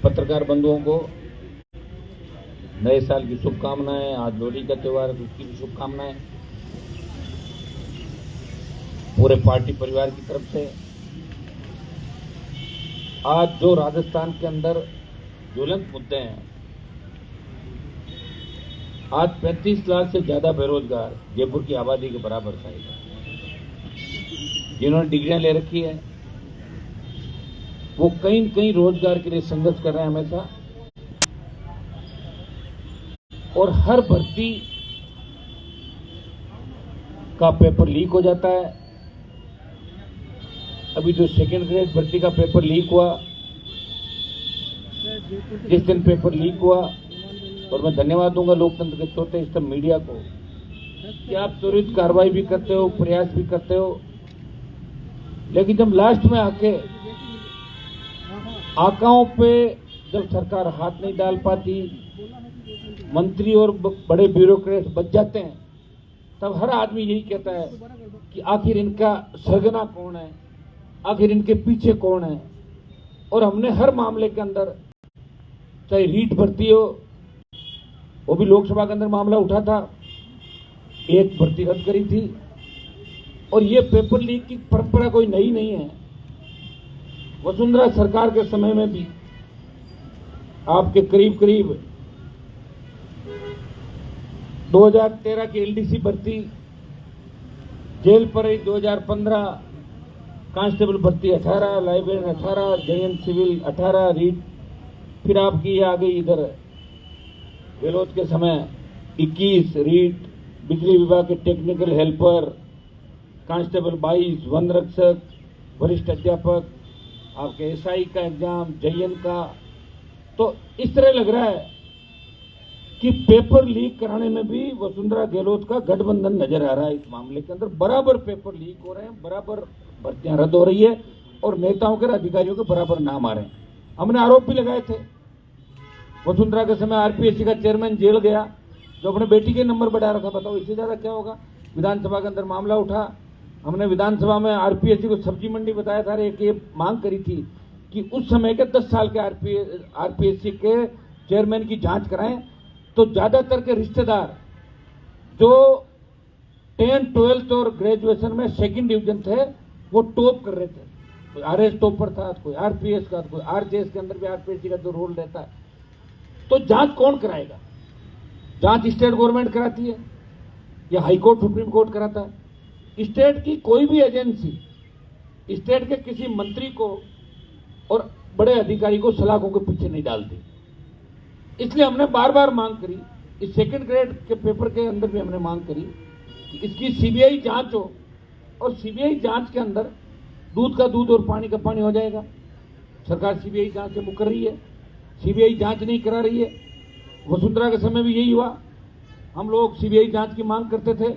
पत्रकार बंधुओं को नए साल की शुभकामनाएं। आज लोहड़ी का त्योहार है, उसकी भी शुभकामनाएं पूरे पार्टी परिवार की तरफ से। आज जो राजस्थान के अंदर ज्वलंत मुद्दे हैं, आज 35 लाख से ज्यादा बेरोजगार जयपुर की आबादी के बराबर साइज है, जिन्होंने डिग्रियां ले रखी है, वो कहीं न कहीं रोजगार के लिए संघर्ष कर रहे हैं हमेशा। और हर भर्ती का पेपर लीक हो जाता है। अभी जो सेकेंड ग्रेड भर्ती का पेपर लीक हुआ, जिस दिन पेपर लीक हुआ, और मैं धन्यवाद दूंगा लोकतंत्र के चौथे स्तंभ मीडिया को कि आप त्वरित कार्रवाई भी करते हो, प्रयास भी करते हो, लेकिन जब लास्ट में आके आंकड़ों पे जब सरकार हाथ नहीं डाल पाती, मंत्री और बड़े ब्यूरोक्रेट बच जाते हैं, तब हर आदमी यही कहता है कि आखिर इनका सरगना कौन है, आखिर इनके पीछे कौन है। और हमने हर मामले के अंदर, चाहे रीट भर्ती हो, वो भी लोकसभा के अंदर मामला उठा था, एक भर्ती रद्द करी थी। और ये पेपर लीक की परंपरा कोई नई नहीं है। वसुंधरा सरकार के समय में भी आपके करीब करीब 2013 की एलडीसी भर्ती, जेल पर 2015, कांस्टेबल भर्ती 18, लाइब्रेरियन 18, जयन सिविल 18, रीट, फिर आपकी आ गई इधर गहलोत के समय 21 रीट, बिजली विभाग के टेक्निकल हेल्पर, कांस्टेबल 22, वन रक्षक, वरिष्ठ अध्यापक, आपके एसआई का एग्जाम, जयन का। तो इस तरह लग रहा है कि पेपर लीक कराने में भी वसुंधरा गहलोत का गठबंधन नजर आ रहा है। इस मामले के अंदर बराबर पेपर लीक हो रहे हैं, बराबर भर्तियां रद्द हो रही है, और नेताओं के अधिकारियों के बराबर नाम आ रहे हैं। हमने आरोप भी लगाए थे, वसुंधरा के समय आरपीएससी का चेयरमैन जेल गया जो अपने बेटी के नंबर बढ़ा रहा था। बताओ इससे ज्यादा क्या होगा। विधानसभा के अंदर मामला उठा, हमने विधानसभा में आरपीएससी को सब्जी मंडी बताया था, एक ये मांग करी थी कि उस समय के 10 साल के आरपीएससी के चेयरमैन की जांच कराएं। तो ज्यादातर के रिश्तेदार जो 10, 12 और ग्रेजुएशन में सेकंड डिवीजन थे, वो टॉप कर रहे थे। कोई आरएस टॉपर था, कोई आरपीएस का, कोई आरजेएस के अंदर भी आरपीएससी का जो रोल रहता है। तो जांच कौन कराएगा? जांच स्टेट गवर्नमेंट कराती है या हाईकोर्ट, सुप्रीम कोर्ट कराता है? स्टेट की कोई भी एजेंसी स्टेट के किसी मंत्री को और बड़े अधिकारी को सलाखों के पीछे नहीं डालती। इसलिए हमने बार बार मांग करी, इस सेकंड ग्रेड के पेपर के अंदर भी हमने मांग करी कि इसकी सीबीआई जांच हो, और सीबीआई जांच के अंदर दूध का दूध और पानी का पानी हो जाएगा। सरकार सीबीआई जांच से मुकर रही है, सीबीआई जांच नहीं करा रही है। वसुंधरा के समय भी यही हुआ, हम लोग सीबीआई जांच की मांग करते थे,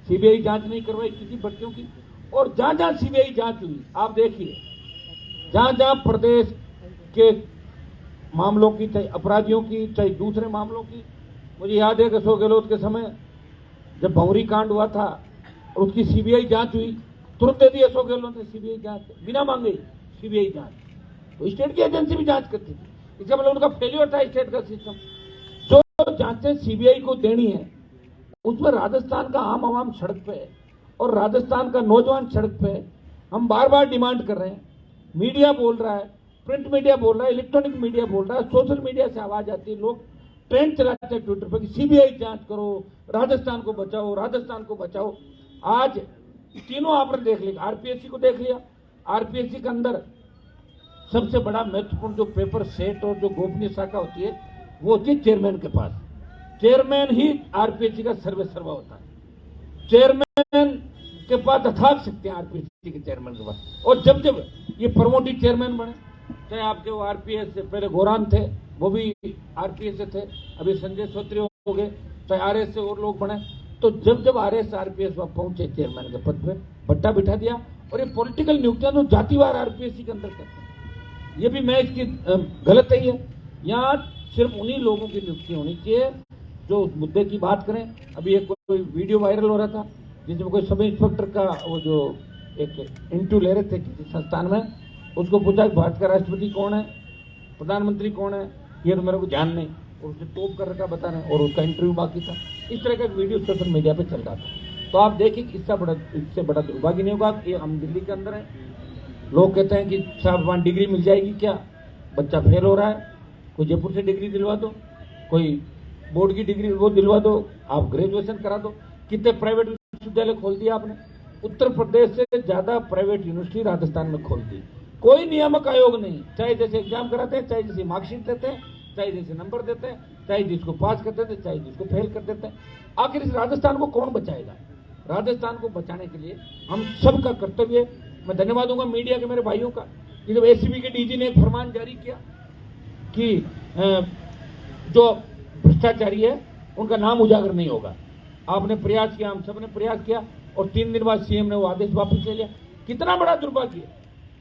सीबीआई जांच नहीं करवाई किसी भर्तियों की। और जहां जहां सीबीआई जांच हुई, आप देखिए, जहां जहां प्रदेश के मामलों की, चाहे अपराधियों की, चाहे दूसरे मामलों की। मुझे याद है कि अशोक गहलोत के समय जब भंवरी कांड हुआ था और उसकी सीबीआई जांच हुई, तुरंत दे दी अशोक गहलोत ने सीबीआई जांच, बिना मांगे सीबीआई जांच। तो स्टेट की एजेंसी भी जांच करती थी, इसका मतलब उनका फेल्योर था स्टेट का सिस्टम। जो जांचें सीबीआई को देनी है, उसमें राजस्थान का आम आवाम सड़क पे है और राजस्थान का नौजवान सड़क पे है। हम बार बार डिमांड कर रहे हैं, मीडिया बोल रहा है, प्रिंट मीडिया बोल रहा है, इलेक्ट्रॉनिक मीडिया बोल रहा है, सोशल मीडिया से आवाज आती है, लोग ट्रेंड चलाते हैं ट्विटर पर कि सीबीआई जांच करो, राजस्थान को बचाओ, राजस्थान को बचाओ। आज तीनों आपने देख लिया, आरपीएससी को देख लिया। आरपीएससी के अंदर सबसे बड़ा महत्वपूर्ण जो पेपर सेट और जो गोपनीय शाखा होती है, वो होती है चेयरमैन के पास। चेयरमैन ही आरपीएससी का सर्वे सर्वा होता है। चेयरमैन के पास अथाक शक्ति है, आरपीएससी के चेयरमैन के पास। और जब जब ये प्रमोटेड चेयरमैन बने, चाहे आपके वो आरपीएस से पहले गौरान थे, वो भी आरपीएस से थे, अभी संजय सोत्री हो गए, चाहे आरएस से और लोग बने, तो जब जब आरएस आरपीएस वहां पहुंचे चेयरमैन के पद पे, भट्टा बिठा दिया। और ये पॉलिटिकल नियुक्तियां तो जातिवार आरपीएससी के अंदर करते हैं, ये भी मैं इसकी गलत है। यहाँ सिर्फ उन्हीं लोगों की नियुक्ति होनी चाहिए जो उस मुद्दे की बात करें। अभी एक कोई वीडियो वायरल हो रहा था जिसमें कोई सब इंस्पेक्टर का वो जो एक इंटरव्यू ले रहे थे किसी संस्थान में, उसको पूछा कि भारत का राष्ट्रपति कौन है, प्रधानमंत्री कौन है ये तो मेरे को ध्यान नहीं, और उसने टॉप कर रखा बता रहे हैं, और उसका इंटरव्यू बाकी था। इस तरह का एक वीडियो सोशल मीडिया पे चल रहा था। तो आप देखिए इससे बड़ा दुर्भाग्य नहीं होगा कि हम दिल्ली के अंदर हैं, लोग कहते हैं कि साहब वहाँ डिग्री मिल जाएगी क्या, बच्चा फेल हो रहा है, कोई जयपुर से डिग्री दिलवा दो, कोई बोर्ड की डिग्री वो दिलवा दो, आप ग्रेजुएशन करा दो। कितने प्राइवेट विश्वविद्यालय खोल दिया आपने, उत्तर प्रदेश से ज्यादा प्राइवेट यूनिवर्सिटी राजस्थान में खोल दी। कोई नियामक आयोग नहीं, चाहे जैसे एग्जाम कराते हैं, चाहे जैसे मार्कशीट देते हैं, चाहे जैसे नंबर देते हैं, चाहे जिसको पास कर देते हैं, चाहे जिसको फेल कर देते हैं। आखिर इस राजस्थान को कौन बचाएगा? राजस्थान को बचाने के लिए हम सबका कर्तव्य है। मैं धन्यवाद दूंगा मीडिया के मेरे भाइयों का कि जब एसीबी के डीजी ने एक फरमान जारी किया कि जो भ्रष्टाचारी है उनका नाम उजागर नहीं होगा। आपने प्रयास किया, हम सब ने प्रयास किया, और 3 दिन बाद सीएम ने वो आदेश वापस ले लिया। कितना बड़ा दुर्भाग्य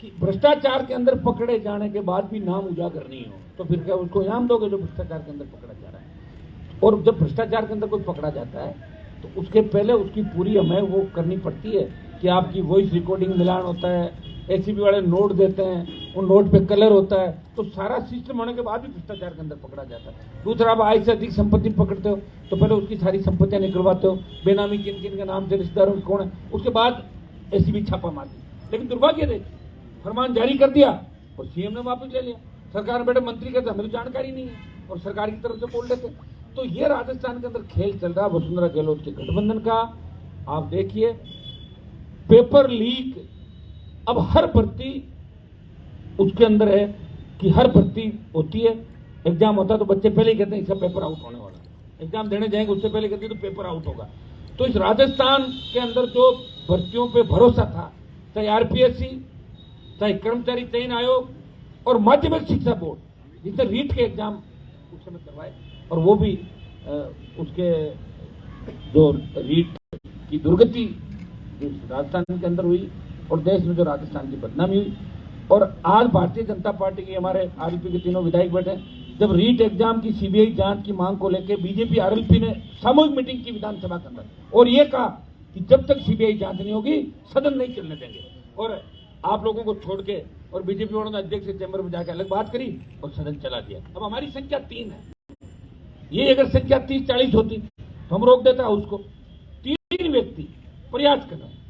कि भ्रष्टाचार के अंदर पकड़े जाने के बाद भी नाम उजागर नहीं हो, तो फिर क्या उसको इनाम दोगे जो भ्रष्टाचार के अंदर पकड़ा जा रहा है? और जब भ्रष्टाचार के अंदर कोई पकड़ा जाता है तो उसके पहले उसकी पूरी हमें वो करनी पड़ती है कि आपकी वॉइस रिकॉर्डिंग मिलान होता है, एसीबी वाले नोट देते हैं, उन नोट पे कलर होता है, तो सारा सिस्टम होने के बाद भी भ्रष्टाचार के अंदर पकड़ा जाता है। दूसरा, आप आय से अधिक संपत्ति पकड़ते हो तो पहले उसकी सारी संपत्तियां निकलवाते हो, बेनामी किन किन के नाम से, रिश्तेदारों कौन है, उसके बाद एसीबी छापा मारती। लेकिन दुर्भाग्य देख, फरमान जारी कर दिया और सीएम ने वापस ले लिया। सरकार में बैठे मंत्री कहते हमें तो जानकारी नहीं है, और सरकार की तरफ से बोल देते। तो ये राजस्थान के अंदर खेल चल रहा है वसुंधरा गहलोत के गठबंधन का। आप देखिए, पेपर लीक, अब हर भर्ती उसके अंदर है कि हर भर्ती होती है, एग्जाम होता है तो बच्चे पहले ही कहते हैं इसका पेपर आउट होने वाला है, एग्जाम देने जाएंगे उससे पहले कहते हैं तो पेपर आउट होगा। तो इस राजस्थान के अंदर जो भर्तियों पे भरोसा था, चाहे आरपीएससी, चाहे कर्मचारी चयन आयोग और माध्यमिक शिक्षा बोर्ड, जिसने रीट के एग्जाम उस समय करवाए, और वो भी उसके जो रीट की दुर्गति राजस्थान के अंदर हुई और देश में जो राजस्थान की बदनामी हुई। और आज भारतीय जनता पार्टी के हमारे आरएलपी के तीनों विधायक बैठे, जब रीट एग्जाम की सीबीआई जांच की मांग को लेकर बीजेपी आरएलपी ने सामूहिक मीटिंग की विधानसभा के अंदर, और ये कहा कि जब तक सीबीआई जांच नहीं होगी सदन नहीं चलने देंगे। और आप लोगों को छोड़ के और बीजेपी वालों ने अध्यक्ष से चैम्बर में जाकर अलग बात करी और सदन चला दिया। अब हमारी संख्या 3 है, ये अगर संख्या 30-40 होती तो हम रोक देता उसको। 3 व्यक्ति प्रयास कर रहे हैं,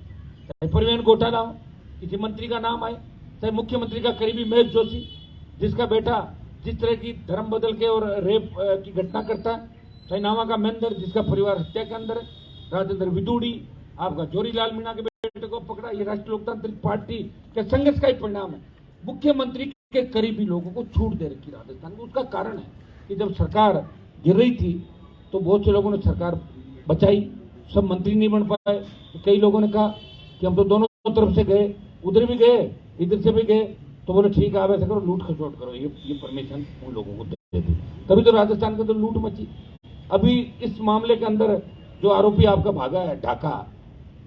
चाहे परिवहन घोटाला हो, किसी मंत्री का नाम आए, चाहे मुख्यमंत्री का करीबी महेश जोशी जिसका बेटा जिस तरह की धर्म बदल के और रेप की घटना करता है, चाहे नामा का महेंद्र जिसका परिवार हत्या के अंदर है, राजेंद्र विदुड़ी, आपका जोरीलाल मीणा के बेटे को पकड़ा, ये राष्ट्रीय लोकतांत्रिक पार्टी के संघर्ष का ही परिणाम है। मुख्यमंत्री के करीबी लोगों को छूट दे रखी राजस्थान में। उसका कारण है कि जब सरकार गिर रही थी तो बहुत से लोगों ने सरकार बचाई, सब मंत्री नहीं बन पाए। तो कई लोगों ने कहा कि हम तो दोनों तरफ से गए, उधर भी गए इधर से भी गए, तो बोले ठीक है आप ऐसा करो, लूट खसोट करो, ये परमिशन उन लोगों को दे दी। तभी तो राजस्थान के अंदर लूट मची। अभी इस मामले के अंदर जो आरोपी आपका भागा है ढाका,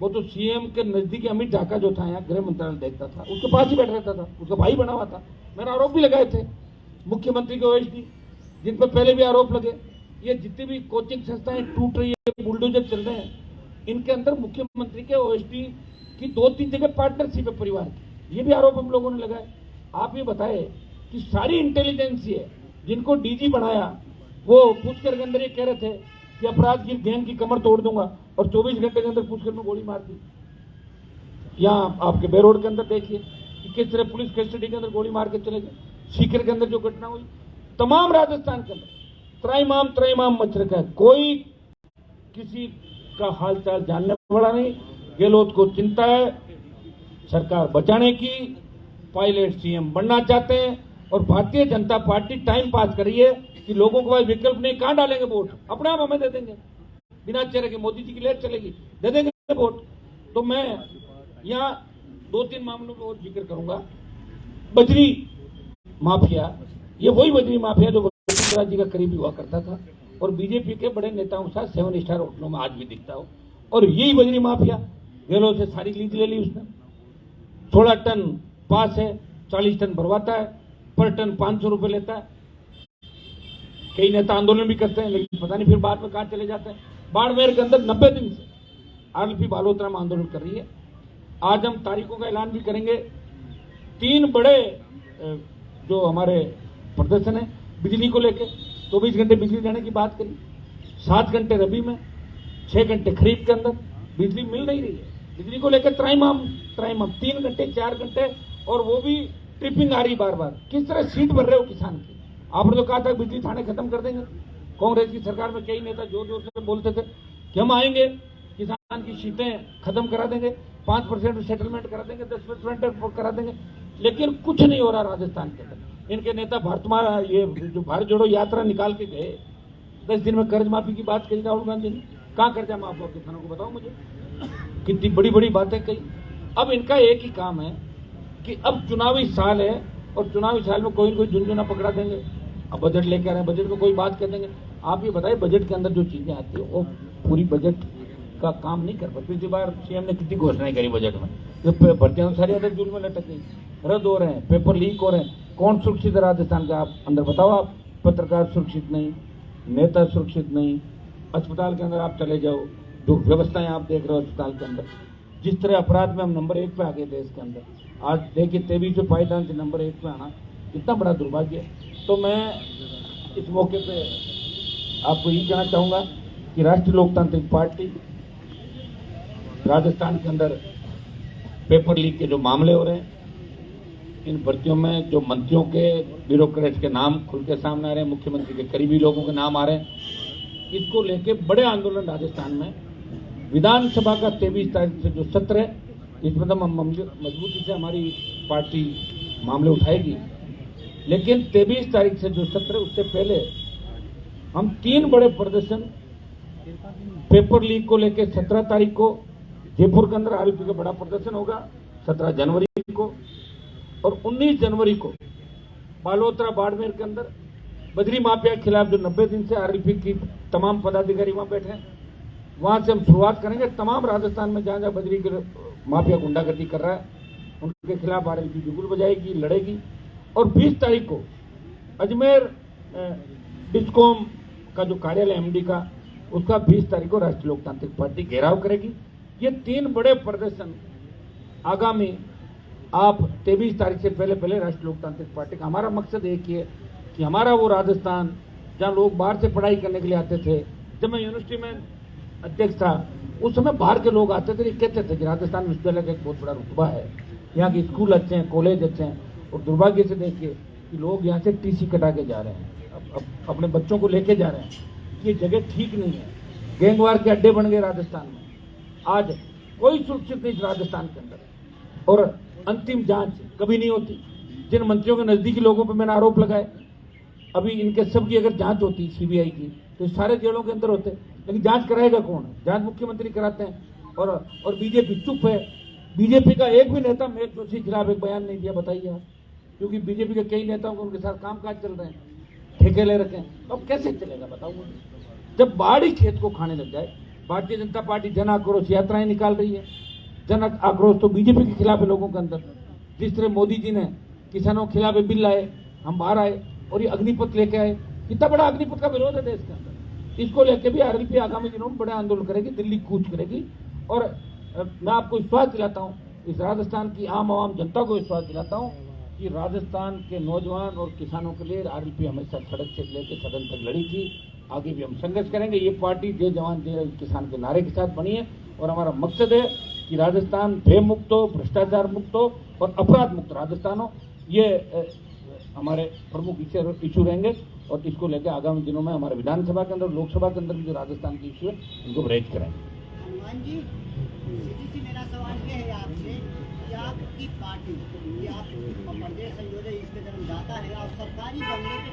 वो तो सीएम के नजदीकी अमित ढाका जो था, यहाँ गृह मंत्रालय देखता था, उसके पास ही बैठ रहता था, उसका भाई बना हुआ था। मैंने आरोप भी लगाए थे मुख्यमंत्री के ओएसडी, जिन पर पहले भी आरोप लगे। ये जितनी भी कोचिंग संस्थाएं टूट रही है, बुलडोजर चल रहे हैं, इनके अंदर मुख्यमंत्री के ओएसडी की 2-3 जगह पार्टनरशिप है परिवार की, ये भी आरोप हम लोगों ने लगाए। आप ये बताए कि सारी इंटेलिजेंस है जिनको डीजी बनाया, वो पूछकर के अंदर ये कह रहे थे कि अपराध की गैंग की कमर तोड़ दूंगा, और 24 घंटे के अंदर पूछकर में गोली मार दी। यहाँ आपके बेरोड के अंदर देखिए कि किस तरह पुलिस कस्टडी के अंदर गोली मार के चले गए। सीकर के अंदर जो घटना हुई, तमाम राजस्थान के अंदर त्रैमाम मच रखा है, कोई किसी का हालचाल जानने वाला नहीं। गहलोत को चिंता है सरकार बचाने की, पायलट सीएम बनना चाहते हैं, और Bharatiya Janata party time pass कर रही है कि लोगों के पास विकल्प नहीं, कहां डालेंगे वोट, अपने आप हमें दे देंगे, बिना चेहरे के मोदी जी की लेट चलेगी, दे देंगे वोट। तो मैं यहाँ 2-3 मामलों में और जिक्र करूंगा। बजरी माफिया, ये वही बजरी माफिया जो वसुंधरा जी का करीबी हुआ करता था और बीजेपी के बड़े नेताओं के साथ 7 स्टार होटलों में आज भी दिखता हो, और यही बजरी माफिया गहलोत से सारी लीज ले ली उसने। 16 टन पास है, 40 टन भरवाता है, पर टन 500 रुपए लेता है। कई नेता आंदोलन भी करते हैं, लेकिन पता नहीं फिर बाद में कहां चले जाते हैं। बाड़मेर के अंदर 90 दिन से आरएलपी बालोतरा में आंदोलन कर रही है। आज हम तारीखों का ऐलान भी करेंगे। 3 बड़े जो हमारे प्रदर्शन है बिजली को लेकर। 24 घंटे बिजली देने की बात करी, 7 घंटे रबी में, 6 घंटे खरीफ के अंदर बिजली मिल नहीं रही है। बिजली को लेकर त्राइमाम 3 घंटे 4 घंटे, और वो भी ट्रिपिंग आ रही बार बार। किस तरह सीट भर रहे हो किसान की। आपने तो कहा था बिजली थाने खत्म कर देंगे। कांग्रेस की सरकार में कई नेता जोर जोर से बोलते थे कि हम आएंगे, किसान की सीटें खत्म करा देंगे, 5% सेटलमेंट करा देंगे, 10% करा देंगे, लेकिन कुछ नहीं हो रहा राजस्थान के अंदर। इनके नेता ये जो भारत जोड़ो यात्रा निकाल के गए, 10 दिन में कर्ज माफी की बात कही राहुल गांधी ने। कहाँ कर्जा माफ हुआ किसानों को, बताओ मुझे। कितनी बड़ी बड़ी बातें कही। अब इनका एक ही काम है कि अब चुनावी साल है, और चुनावी साल में कोई न कोई झुनझुना पकड़ा देंगे। अब बजट लेके आ रहे हैं, बजट में कोई बात कर देंगे। आप ये बताइए, बजट के अंदर जो चीजें आती है वो पूरी बजट का काम नहीं कर पाते। पिछली बार सीएम ने कितनी घोषणाएं करी बजट में, जो भर्तियां सारी अदर जून में लटक गई, रद्द हो रहे हैं, पेपर लीक हो रहे हैं। कौन सुरक्षित है राजस्थान का आप अंदर बताओ। आप पत्रकार सुरक्षित नहीं, नेता सुरक्षित नहीं। अस्पताल के अंदर आप चले जाओ, जो व्यवस्थाएं आप देख रहे हो अस्पताल के अंदर, जिस तरह अपराध में हम नंबर 1 पे आ गए देश के अंदर, आज देखिए 23 पायदान से नंबर 1 पे आना कितना बड़ा दुर्भाग्य है। तो मैं इस मौके पे आपको ये कहना चाहूंगा कि राष्ट्रीय लोकतांत्रिक पार्टी राजस्थान के अंदर पेपर लीक के जो मामले हो रहे हैं, इन भर्तियों में जो मंत्रियों के, ब्यूरोक्रेट्स के नाम खुल के सामने आ रहे हैं, मुख्यमंत्री के करीबी लोगों के नाम आ रहे हैं, इसको लेके बड़े आंदोलन राजस्थान में। विधानसभा का 23 तारीख से जो सत्र है, इसमें तो मजबूती से हमारी पार्टी मामले उठाएगी, लेकिन 23 तारीख से जो सत्र है उससे पहले हम 3 बड़े प्रदर्शन पेपर लीक को लेकर 17 तारीख को जयपुर के अंदर आरएलपी का बड़ा प्रदर्शन होगा, 17 जनवरी को, और 19 जनवरी को बालोतरा बाड़मेर के अंदर बजरी माफिया के खिलाफ जो 90 दिन से आरएलपी की तमाम पदाधिकारी वहां बैठे हैं, वहां से हम शुरुआत करेंगे। तमाम राजस्थान में जहां जहां बजरी के माफिया गुंडागर्दी कर रहा है उनके खिलाफ आरएलपी बिगुल बजाएगी, लड़ेगी। और 20 तारीख को अजमेर डिस्कॉम का जो कार्यालय एमडी का, उसका 20 तारीख को राष्ट्रीय लोकतांत्रिक पार्टी घेराव करेगी। ये 3 बड़े प्रदर्शन आगामी आप 23 तारीख से पहले पहले राष्ट्रीय लोकतांत्रिक पार्टी का हमारा मकसद एक ही है कि हमारा वो राजस्थान जहाँ लोग बाहर से पढ़ाई करने के लिए आते थे, जब मैं यूनिवर्सिटी में अध्यक्ष था उस समय बाहर के लोग आते थे, कहते थे कि राजस्थान विश्वविद्यालय का एक बहुत बड़ा रुतबा है, यहाँ के स्कूल अच्छे हैं, कॉलेज अच्छे हैं। और दुर्भाग्य से देखिए कि लोग यहाँ से टीसी कटा के जा रहे हैं, अब अपने बच्चों को लेके जा रहे हैं। ये जगह ठीक नहीं है, गैंगवार के अड्डे बन गए राजस्थान में। आज कोई सुरक्षित नहीं राजस्थान के अंदर, और अंतिम जांच कभी नहीं होती। जिन मंत्रियों के नजदीकी लोगों पर मैंने आरोप लगाए, अभी इनके सब की अगर जांच होती सीबीआई की तो सारे जेलों के अंदर होते, लेकिन जांच कराएगा कौन? जांच मुख्यमंत्री कराते हैं। और बीजेपी चुप है। बीजेपी का एक भी नेता मेघ जोशी के खिलाफ एक बयान नहीं दिया, बताइए आप। क्योंकि बीजेपी के कई नेताओं को उनके साथ कामकाज चल रहे हैं, ठेके ले रखे हैं। अब कैसे चलेगा बताओ मुझे। जब बाड़ी खेत को खाने लग जाए, भारतीय जनता पार्टी जन आक्रोश यात्राएं निकाल रही है। जन आक्रोश तो बीजेपी के खिलाफ है लोगों के अंदर। जिस तरह मोदी जी ने किसानों के खिलाफ बिल लाए, हम बाहर आए और ये अग्निपथ लेके आए। कितना बड़ा अग्निपथ का विरोध है देश के अंदर। इसको लेके भी आरएलपी आगामी दिनों में बड़े आंदोलन करेगी, दिल्ली कूच करेगी। और मैं आपको विश्वास दिलाता हूँ, इस राजस्थान की आम जनता को विश्वास दिलाता हूँ कि राजस्थान के नौजवान और किसानों के लिए आरएलपी हमेशा सड़क से लेकर सदन तक लड़ी थी। आगे भी हम संघर्ष करेंगे। ये पार्टी जय जवान जय किसान के नारे के साथ बनी है, और हमारा मकसद है कि राजस्थान भय मुक्त हो, भ्रष्टाचार मुक्त हो और अपराध मुक्त राजस्थान हो। ये हमारे प्रमुख इशू रहेंगे, और इसको लेकर आगामी दिनों में हमारे विधानसभा के अंदर, लोकसभा के अंदर भी जो राजस्थान के इशू है उनको रेज करेंगे। हनुमान जी, सीधी सी मेरा सवाल ये है आपसे कि आपकी पार्टी, ये आप प्रदेश संयोजक इसके जन्मदाता है, और सरकारी बंगले पे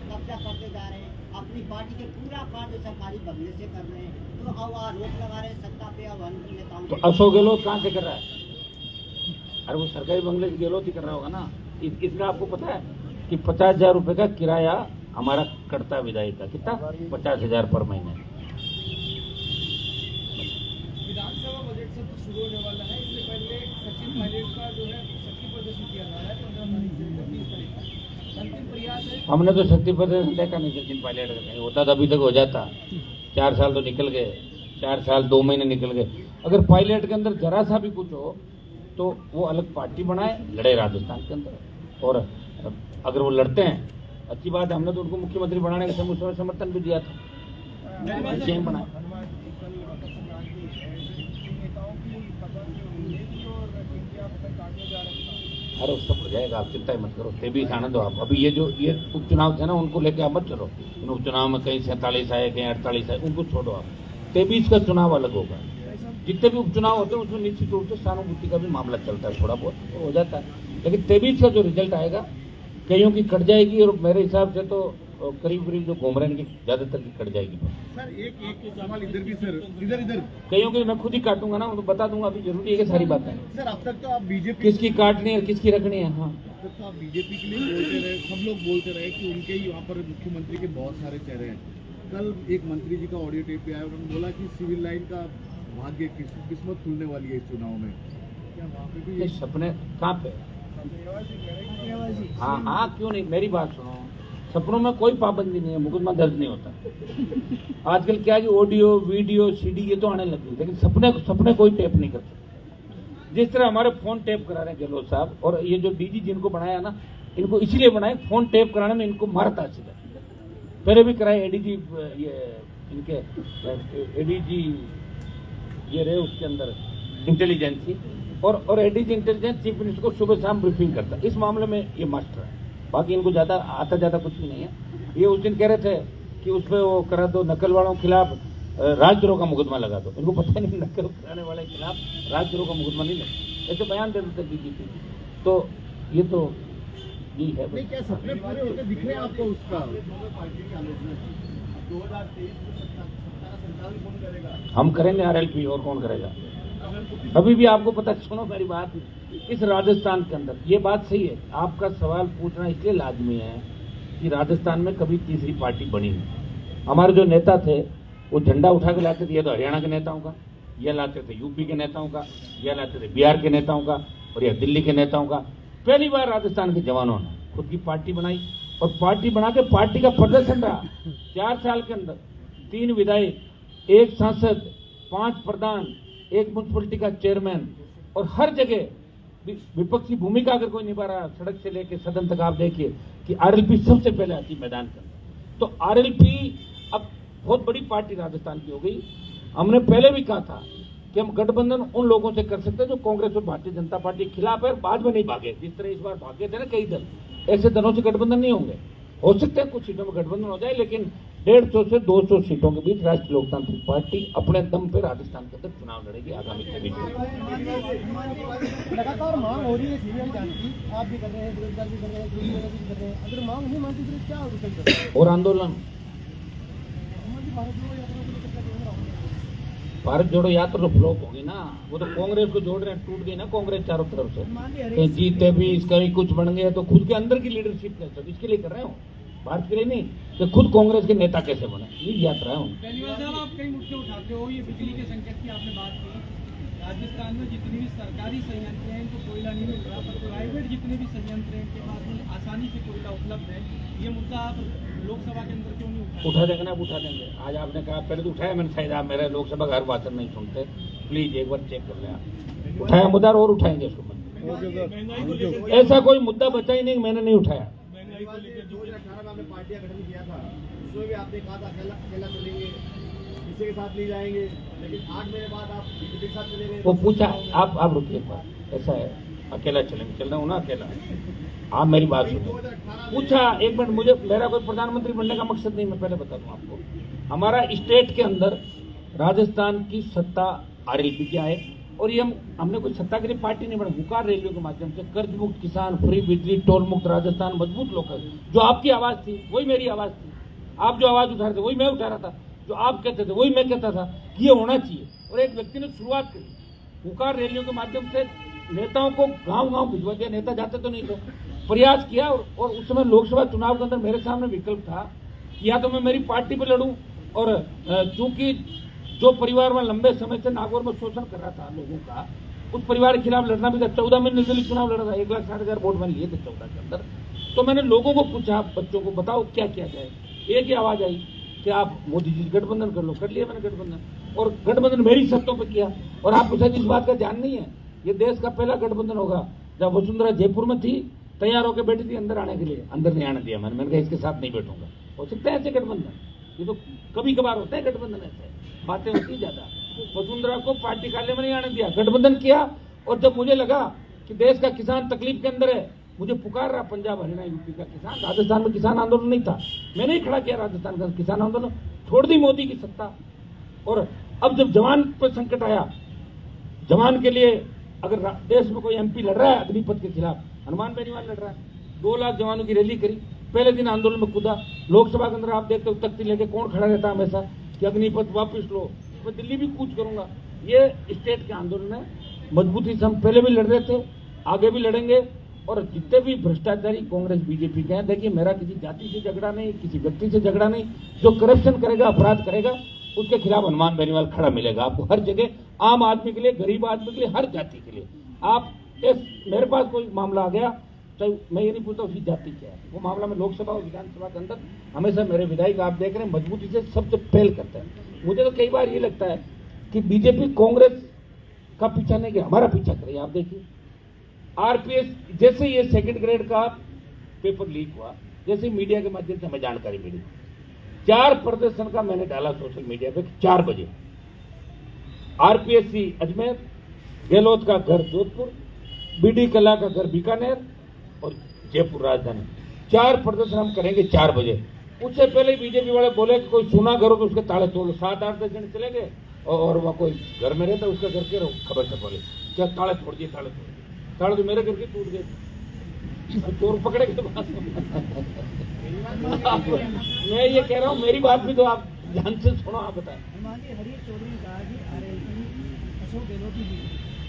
कब्जा करते जा रहे हैं। अपनी पार्टी के पूरा कार्य सरकारी बंगले से कर रहे हैं, तो अब आरोप लगा रहे हैं सत्ता पे अब नेताओं। तो अशोक गहलोत कहाँ से कर रहा है? अरे वो सरकारी बंगले से गहलोत ही कर रहा होगा ना। इसका आपको पता है कि 50,000 रुपए का किराया हमारा कटता विधायक का, कितना? 50,000 पर महीने। विधानसभा बजट सत्र शुरू होने वाला है, इससे पहले सचिन पायलट का जो है शक्ति प्रदर्शन किया जा रहा है 15 तारीख से 30 तारीख तक। अंतिम प्रयास है। हमने तो शक्ति प्रदर्शन देखा नहीं सचिन पायलट का, कहीं होता तो अभी तक हो जाता। 4 साल तो निकल गए, 4 साल 2 महीने निकल गए। अगर पायलट के अंदर जरा सा भी कुछ हो तो वो अलग पार्टी बनाए, लड़े राजस्थान के अंदर। और अगर वो लड़ते हैं अच्छी बात है, हमने तो उनको मुख्यमंत्री बनाने के समय उस समय समर्थन भी दिया था, सीएम बनाया। अरे सब हो जाएगा, आप चिंता मत करो, 23 आने दो आप। अभी ये उपचुनाव थे ना, उनको लेके आप मत चलो। इन उपचुनाव में कहीं 47 आए, कहीं 48 आए, उनको छोड़ो आप। 23 का चुनाव अलग होगा। जितने भी उपचुनाव होते हैं उसमें निश्चित रूप से सहानुभूति का भी मामला चलता है, थोड़ा बहुत हो जाता है, लेकिन 23 का जो रिजल्ट आएगा कईयों की कट जाएगी, और मेरे हिसाब से तो करीब करीब जो घूम रहे हैं इनकी ज्यादातर की कट जाएगी। सर एक सवाल इधर भी सर, इधर कईयों की मैं खुद ही काटूंगा ना, उनको बता दूंगा, अभी जरूरी है कि सारी बातें सर। अब तक तो आप बीजेपी किसकी काटनी है किसकी रखनी है। हाँ, अब तक तो आप बीजेपी के लिए बोलते रहे, सब लोग बोलते रहे कि उनके ही वहाँ पर मुख्यमंत्री के बहुत सारे चेहरे हैं। कल एक मंत्री जी का ऑडियो टेप पे आया, उन्होंने बोला कि सिविल लाइन का भाग्य किस्मत खुलने वाली है इस चुनाव में। क्या वहाँ पे भी ये सपने कहाँ पे? हाँ हाँ, क्यों नहीं, मेरी बात सुनो, सपनों में कोई पाबंदी नहीं है, मुकदमा दर्ज नहीं होता। आजकल क्या है कि ऑडियो वीडियो सीडी ये तो आने लगी, लेकिन सपने कोई टेप नहीं कर सकते। जिस तरह हमारे फोन टेप करा रहे हैं गहलोत साहब, और ये जो डीजी जिनको बनाया ना, इनको इसीलिए बनाए, फोन टेप कराने में इनको मारता अच्छी लगती है। पहले भी कराए एडीजी, ये इनके एडीजी ये रहे उसके अंदर इंटेलिजेंसी, और एडीजी इंटेलिजेंस चीफ मिनिस्टर को सुबह शाम ब्रीफिंग करता। इस मामले में ये मास्टर है, बाकी इनको ज्यादा आता ज्यादा कुछ भी नहीं है। ये उस दिन कह रहे थे कि उसपे वो करा दो, नकल वालों के खिलाफ राजद्रोह का मुकदमा लगा दो। इनको पता नहीं नकल कराने वाले के खिलाफ राजद्रोह का मुकदमा नहीं लगा, ऐसे बयान दे देते डीजीपी। तो ये तो यही है। नहीं, क्या सपने पूरे होते दिख रहे हैं आपको उसका? हम करेंगे आरएलपी, और कौन करेगा? अभी भी आपको पता, सुनो मेरी बात, इस राजस्थान के अंदर ये बात सही है, आपका सवाल पूछना इसलिए लाजमी है कि राजस्थान में कभी तीसरी पार्टी बनी नहीं। हमारे जो नेता थे वो झंडा उठा के लाते थे, ये तो हरियाणा के नेताओं का, ये लाते थे यूपी के नेताओं का, ये लाते थे बिहार के नेताओं का, और यह दिल्ली के नेताओं का। पहली बार राजस्थान के जवानों ने खुद की पार्टी बनाई, और पार्टी बना के पार्टी का प्रदर्शन रहा। 4 साल के अंदर 3 विधायक, 1 सांसद, 5 प्रधान, 1 म्युनिसिपलिटी का चेयरमैन, और हर जगह विपक्षी भूमिका अगर कोई निभा रहा, सड़क से लेकर सदन तक आप देखिए कि आरएलपी सबसे पहले आती मैदान के अंदर। तो आरएलपी अब बहुत बड़ी पार्टी राजस्थान की हो गई। हमने पहले भी कहा था कि हम गठबंधन उन लोगों से कर सकते हैं जो कांग्रेस और भारतीय जनता पार्टी के खिलाफ है, बाद में नहीं भागे। जिस तरह इस बार भागे थे ना कई दल, ऐसे दलों से गठबंधन नहीं होंगे। हो सकता है कुछ सीटों में गठबंधन हो जाए, लेकिन 150 से 200 सीटों के बीच राष्ट्रीय लोकतांत्रिक पार्टी अपने दम पे राजस्थान के अंदर चुनाव लड़ेगी आगामी 23 में। लगातार मांग हो रही है सीबीआई जांच की, आप भी कर रहे हैं, बेरोजगार भी कर रहे हैं, भी कर रहे हैं। अगर मांग नहीं मानती तो क्या होगा? और आंदोलन, भारत जोड़ो यात्रा तो फ्लॉप होगी ना, वो तो कांग्रेस को जोड़ रहे हैं, टूट गई ना कांग्रेस चारों तरफ से। कहीं जीते भी, इसका भी कुछ बन गया, तो खुद के अंदर की लीडरशिप कैसे, इसके लिए कर रहे हो, भारत के लिए नहीं, कि खुद कांग्रेस के नेता कैसे बने, ये यात्रा है। केजरीवाल साहब, आप कई मुद्दे उठाते हो, ये बिजली के संकट की आपने बात की। राजस्थान में जितनी भी सरकारी संयंत्र हैं इनको कोयला नहीं मिल रहा, पर प्राइवेट जितने भी संयंत्र हैं इनके पास में आसानी से कोयला उपलब्ध है। ये मुद्दा आप लोकसभा के अंदर क्यों नहीं उठा देंगे ना? उठा देंगे। आज आपने कहा, पहले तो उठाया मैंने, शायद आप मेरे लोकसभा का हर भाषण नहीं सुनते, प्लीज एक बार चेक कर लें आप। उठाया मुद्दा और उठाएंगे इसको। ऐसा कोई मुद्दा बचा ही नहीं मैंने नहीं उठाया। 2018 में आपने पार्टियां गठन किया था, उसमें भी आपने कहा था अकेला चलेंगे, किसी के साथ नहीं जाएंगे, लेकिन 8 महीने बाद आप बीजेपी के साथ चले गए। वो पूछा, आप रुकिए एक बार, ऐसा है अकेला चलेंगे, चल रहा हूँ ना अकेला, आप मेरी बात सुनो। पूछा एक मिनट, मुझे मेरा कोई प्रधानमंत्री बनने का मकसद नहीं, मैं पहले बता दूं आपको। हमारा स्टेट के अंदर राजस्थान की सत्ता आरएलपी की आए, और ये हमने कोई सत्ता के लिए पार्टी नहीं बनाई। हुकार रैलियों के माध्यम से कर्ज मुक्त किसान, फ्री बिजली, टोल मुक्त राजस्थान, मजबूत लोकल, जो आपकी आवाज थी वही मेरी आवाज थी। आप जो आवाज उठा रहे थे वही मैं उठा रहा था, जो आप कहते थे वही मैं कहता था कि ये होना चाहिए। और एक व्यक्ति ने शुरुआत करी, हुकार रैलियों के माध्यम से नेताओं को गांव गांव भिजवा दिया, नेता जाते तो नहीं थे, प्रयास किया। और उस समय लोकसभा चुनाव के अंदर मेरे सामने विकल्प था कि या तो मैं मेरी पार्टी पर लड़ूं, और चूंकि जो परिवार में लंबे समय से नागौर में शोषण कर रहा था लोगों का, उस परिवार के खिलाफ लड़ना भी था। 14 में निर्दलीय चुनाव लड़ा था, 1,60,000 वोट मैंने लिए थे 14 के अंदर। तो मैंने लोगों को पूछा, बच्चों को बताओ क्या किया जाए। एक ही आवाज आई कि आप मोदी जी से गठबंधन कर लो। कर लिया मैंने गठबंधन, और गठबंधन मेरी शर्तों पर किया। और आपको शायद इस बात का ध्यान नहीं है, ये देश का पहला गठबंधन होगा। जब वसुंधरा जयपुर में थी तैयार होकर बैठी थी अंदर आने के लिए, अंदर नहीं आने दिया मैंने कहा इसके साथ नहीं बैठूंगा। हो सकता है ऐसे गठबंधन, ये तो कभी कभार होता है गठबंधन, ऐसे बातें होती ज्यादा। वसुंधरा को पार्टी कार्यालय में नहीं आने दिया, गठबंधन किया। और जब मुझे लगा कि देश का किसान तकलीफ के अंदर है, मुझे पुकार रहा पंजाब हरियाणा यूपी का किसान, राजस्थान में किसान आंदोलन नहीं था, मैंने ही खड़ा किया राजस्थान का किसान आंदोलन, छोड़ दी मोदी की सत्ता। और अब जब जवान पर संकट आया, जवान के लिए अगर देश में कोई एमपी लड़ रहा है अग्निपथ के खिलाफ, हनुमान बेनीवाल लड़ रहा है, 2 लाख जवानों की रैली करी, पहले दिन आंदोलन में कूदा। लोकसभा के अंदर आप देखते हो तख्ती लेके कौन खड़ा रहता है हमेशा कि अग्निपथ वापस लो, मैं दिल्ली भी कूच करूंगा। ये स्टेट के आंदोलन है, मजबूती से हम पहले भी लड़ रहे थे, आगे भी लड़ेंगे। और जितने भी भ्रष्टाचारी कांग्रेस बीजेपी के हैं, देखिए मेरा किसी जाति से झगड़ा नहीं, किसी व्यक्ति से झगड़ा नहीं, जो करप्शन करेगा, अपराध करेगा, उसके खिलाफ हनुमान बेनीवाल खड़ा मिलेगा आपको हर जगह, आम आदमी के लिए, गरीब आदमी के लिए, हर जाति के लिए। आप मेरे पास कोई मामला आ गया, तो मैं ये नहीं पूछता उसकी जाति क्या है, वो मामला में लोकसभा और विधानसभा के अंदर हमेशा मेरे विधायक आप देख रहे हैं मजबूती से सबसे पहल करते हैं। मुझे तो कई बार ये लगता है कि बीजेपी कांग्रेस का पीछा नहीं किया, हमारा पीछा करिए। आप देखिए आरपीएस, जैसे ये 2nd ग्रेड का पेपर लीक हुआ, जैसे मीडिया के माध्यम से हमें जानकारी मिली, 4 प्रदर्शन का मैंने डाला सोशल मीडिया पे 4 बजे, आरपीएससी अजमेर, गहलोत का घर जोधपुर, बीडी कला का घर बीकानेर और जयपुर राजधानी, 4 प्रदर्शन हम करेंगे 4 बजे। उससे पहले बीजेपी वाले बोले कि कोई सुना करो तो उसके ताले तोड़ लो। 7-8 जन चले गए और वहाँ कोई घर में रहता उसका घर के खबर छपा ली, क्या ताले तोड़ दिए, ताले तो मेरे घर के टूट गए, चोर पकड़े के बाद मैं ये कह रहा हूँ, मेरी बात भी तो आप ध्यान से सुनो। आप बताएं,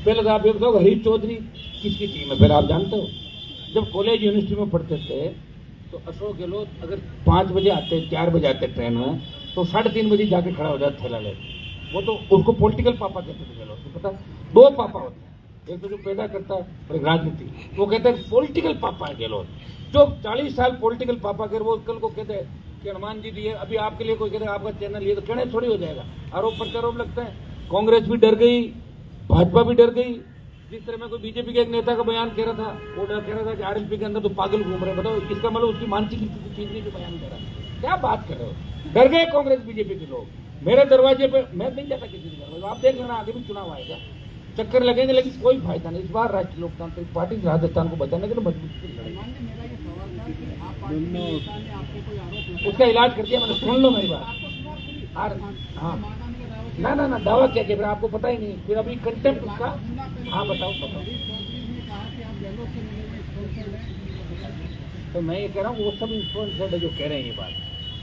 पहले तो आप ये बताओ हरीश चौधरी किसकी टीम है, फिर आप जानते हो। जब कॉलेज यूनिवर्सिटी में पढ़ते थे तो अशोक गहलोत अगर 5 बजे आते, 4 बजे आते ट्रेन में, तो 3:30 बजे जाके खड़ा हो जाता थैला लेकर। वो तो उसको पॉलिटिकल पापा कहते थे गहलोत को, पता 2 पापा होते हैं, एक तो जो पैदा करता है और एक राजनीति, वो कहते हैं पॉलिटिकल पापा है गहलोत। जो 40 साल पॉलिटिकल पापा कर, वो कल को कहते हैं कि हनुमान जी दिए, अभी आपके लिए कोई कहते हैं आपका चैनल ये, तो कहने थोड़ी हो जाएगा, आरोप प्रत्यारोप लगता है। कांग्रेस भी डर गई, भाजपा भी डर गई। जिस तरह में कोई बीजेपी के एक नेता का बयान कह रहा था, वो कह रहा था कि आरएलपी के अंदर तो पागल घूम रहे हैं। बताओ इसका मतलब उसकी मानसिक स्थिति ठीक नहीं जो बयान कर रहा है, क्या बात कर रहे हो। डर गए कांग्रेस बीजेपी के लोग। मेरे दरवाजे पे मैं नहीं जाता किसी के दरवाजे, आप देख लेना, आगे भी चुनाव आएगा, चक्कर लगेंगे, लेकिन कोई फायदा नहीं। इस बार राष्ट्रीय लोकतांत्रिक पार्टी राजस्थान को बचाने के लिए मजबूती से लड़ेगी। उसका इलाज कर दिया मैंने, सुन लो मेरी बात। हाँ ना दावा क्या फिर आपको पता ही नहीं, फिर अभी कंटेम्प्ट उसका। हाँ बताओ। तो मैं ये कह रहा हूँ वो सब इन्फ्लुएंसर है जो कह रहे हैं ये बात।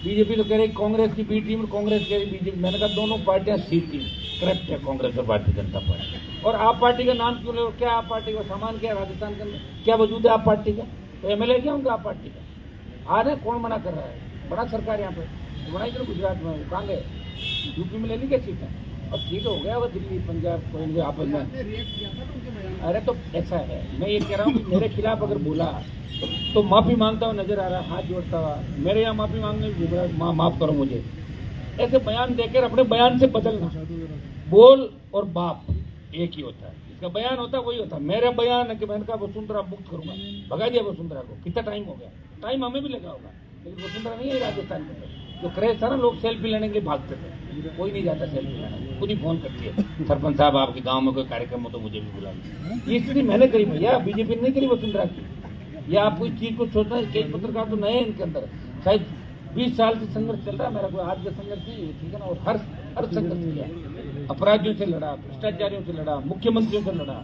बीजेपी तो कह रही कांग्रेस की बी टीम, कांग्रेस कह रही बीजेपी। मैंने कहा दोनों पार्टियां सी टीम करप्ट है, कांग्रेस और भारतीय जनता पार्टी। और आप पार्टी का नाम क्यों ले, क्या आप पार्टी का सामान क्या राजस्थान के अंदर, क्या वजूद है आप पार्टी का, तो एमएलए क्या उनका आप पार्टी का। आ रहे कौन मना कर रहा है, बड़ा सरकार यहाँ पे बनाई करो गुजरात में, कहाँ गए, यूपी में लेनी क्या सीट है, और ठीक हो गया वो दिल्ली पंजाब कोई आपस में। अरे तो ऐसा है, मैं ये कह रहा हूँ मेरे खिलाफ अगर बोला तो माफी मांगता हुआ नजर आ रहा है, हाथ जोड़ता हुआ, मेरे यहाँ माफी मांगने घूम रहा है, माफ करो मुझे। ऐसे बयान देकर अपने बयान से बदलना, बोल और बाप एक ही होता है, इसका बयान होता है वही होता है। मेरा बयान है कि मैंने कहा वसुंधरा मुक्त करूंगा, भगा दिया वसुंधरा को, कितना टाइम हो गया, टाइम हमें भी लगा होगा, लेकिन वसुंधरा नहीं है राजस्थान में। जो क्रेज था ना, लोग सेल्फी लेने के लिए भागते थे, कोई नहीं जाता सेल्फी लेने, खुद ही फोन करती है, सरपंच साहब आपके गांव में कोई कार्यक्रम हो तो मुझे भी बुला लीजिए। ये स्थिति मैंने करी भैया, बीजेपी ने नहीं करी वसुंधरा की। या आप कोई चीज को सोचना है, कई पत्रकार तो नए हैं इनके अंदर, शायद 20 साल से संघर्ष चल रहा है मेरा, कोई आज का संघर्ष नहीं है, ठीक है ना। और हर संघर्ष किया, अपराधियों से लड़ा, भ्रष्टाचारियों से लड़ा, मुख्यमंत्रियों से लड़ा,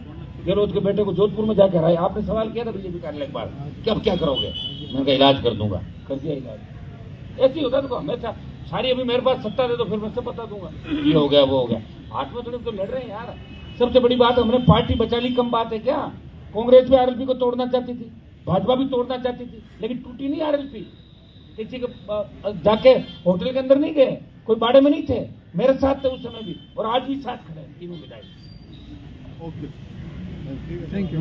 गहलोत के बेटे को जोधपुर में जाकर आए। आपने सवाल किया था बीजेपी कार्यालय के बाद कि अब क्या करोगे, मैंने कहा इलाज कर दूंगा, कर दिया इलाज। ऐसे ही होता तो हमेशा सारी, अभी मेरे पास सत्ता दे तो फिर मैं सब बता दूंगा, ये हो गया वो हो गया। हाथ में थोड़ी तो लड़ रहे हैं यार। सबसे बड़ी बात है हमने पार्टी बचा ली, कम बात है क्या। कांग्रेस भी आरएलपी को तोड़ना चाहती थी, भाजपा भी तोड़ना चाहती थी, लेकिन टूटी नहीं आरएलपी। किसी के जाके होटल के अंदर नहीं गए, कोई बाड़े में नहीं थे, मेरे साथ थे उस समय भी, और आज भी साथ खड़े तीनों विधायक। Okay, thank you.